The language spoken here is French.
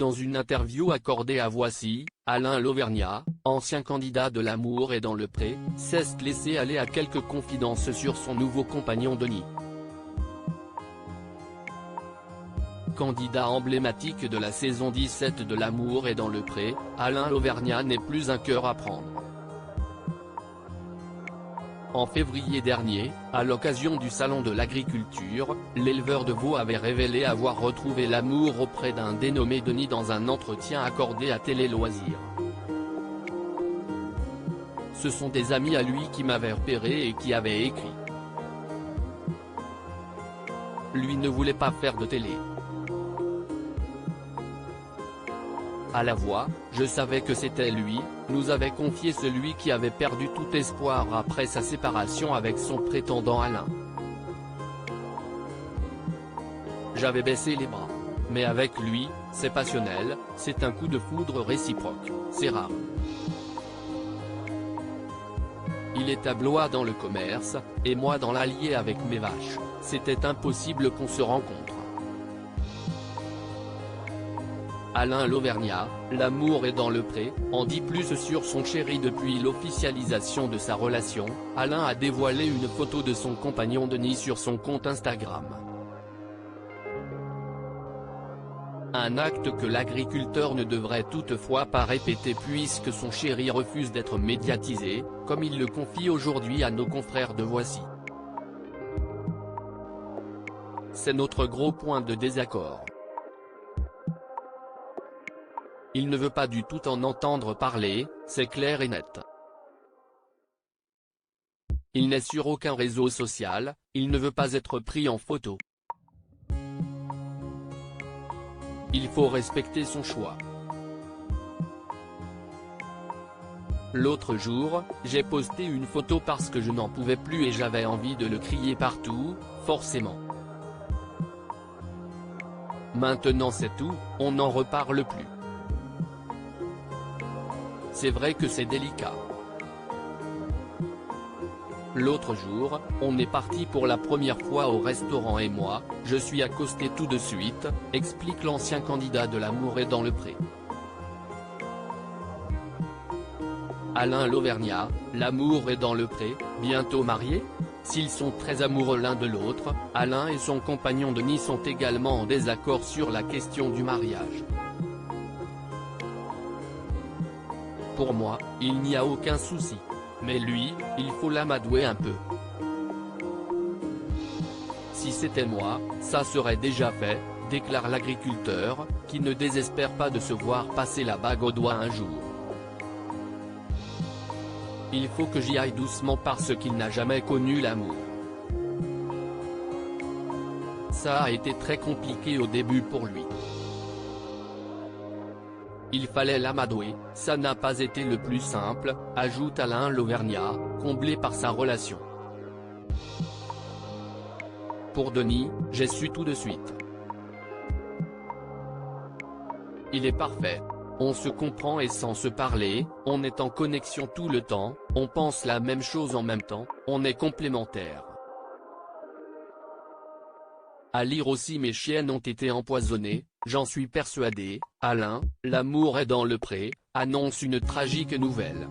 Dans une interview accordée à Voici, Alain Lauvergnat, ancien candidat de L'amour est dans le pré, s'est laissé aller à quelques confidences sur son nouveau compagnon Denis. Candidat emblématique de la saison 17 de L'amour est dans le pré, Alain Lauvergnat n'est plus un cœur à prendre. En février dernier, à l'occasion du Salon de l'Agriculture, l'éleveur de veaux avait révélé avoir retrouvé l'amour auprès d'un dénommé Denis dans un entretien accordé à Télé Loisirs. Ce sont des amis à lui qui m'avaient repéré et qui avaient écrit. Lui ne voulait pas faire de télé. À la voix, je savais que c'était lui, nous avait confié celui qui avait perdu tout espoir après sa séparation avec son prétendant Alain. J'avais baissé les bras. Mais avec lui, c'est passionnel, c'est un coup de foudre réciproque, c'est rare. Il est à Blois dans le commerce, et moi dans l'Allier avec mes vaches, c'était impossible qu'on se rencontre. Alain Lauvergnat, L'amour est dans le pré, en dit plus sur son chéri depuis l'officialisation de sa relation. Alain a dévoilé une photo de son compagnon Denis sur son compte Instagram. Un acte que l'agriculteur ne devrait toutefois pas répéter puisque son chéri refuse d'être médiatisé, comme il le confie aujourd'hui à nos confrères de Voici. C'est notre gros point de désaccord. Il ne veut pas du tout en entendre parler, c'est clair et net. Il n'est sur aucun réseau social, il ne veut pas être pris en photo. Il faut respecter son choix. L'autre jour, j'ai posté une photo parce que je n'en pouvais plus et j'avais envie de le crier partout, forcément. Maintenant c'est tout, on n'en reparle plus. C'est vrai que c'est délicat. L'autre jour, on est parti pour la première fois au restaurant et moi, je suis accosté tout de suite, explique l'ancien candidat de L'amour est dans le pré. Alain Lauvergnat, L'amour est dans le pré, bientôt mariés? S'ils sont très amoureux l'un de l'autre, Alain et son compagnon Denis sont également en désaccord sur la question du mariage. Pour moi, il n'y a aucun souci. Mais lui, il faut l'amadouer un peu. Si c'était moi, ça serait déjà fait, déclare l'agriculteur, qui ne désespère pas de se voir passer la bague au doigt un jour. Il faut que j'y aille doucement parce qu'il n'a jamais connu l'amour. Ça a été très compliqué au début pour lui. Il fallait l'amadouer, ça n'a pas été le plus simple, ajoute Alain Lauvergnat, comblé par sa relation. Pour Denis, j'ai su tout de suite. Il est parfait. On se comprend et sans se parler, on est en connexion tout le temps, on pense la même chose en même temps, on est complémentaires. À lire aussi mes chiennes ont été empoisonnées, j'en suis persuadé. Alain, L'amour est dans le pré, annonce une tragique nouvelle.